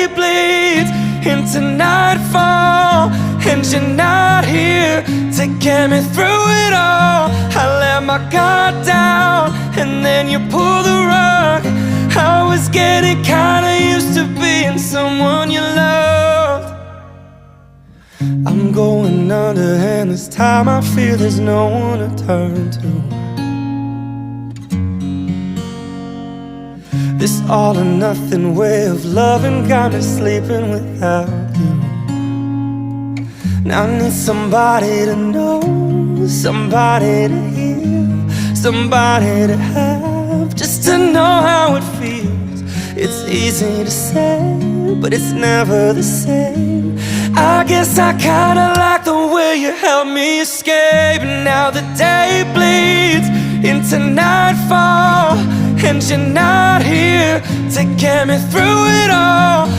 bleeds into nightfall, and you're not here to get me through it all. I let my guard down, and then you pull the rug. I was getting kinda used to being someone you loved. I'm going under, and this time I feel there's no one to turn to. This all or nothing way of loving got me sleeping without you. Now I need somebody to know, somebody to hear, somebody to have, just to know how it feels. It's easy to say, but it's never the same. I guess I kinda like the way you helped me escape. Now the day bleeds into nightfall, and you're not here to get me through it all.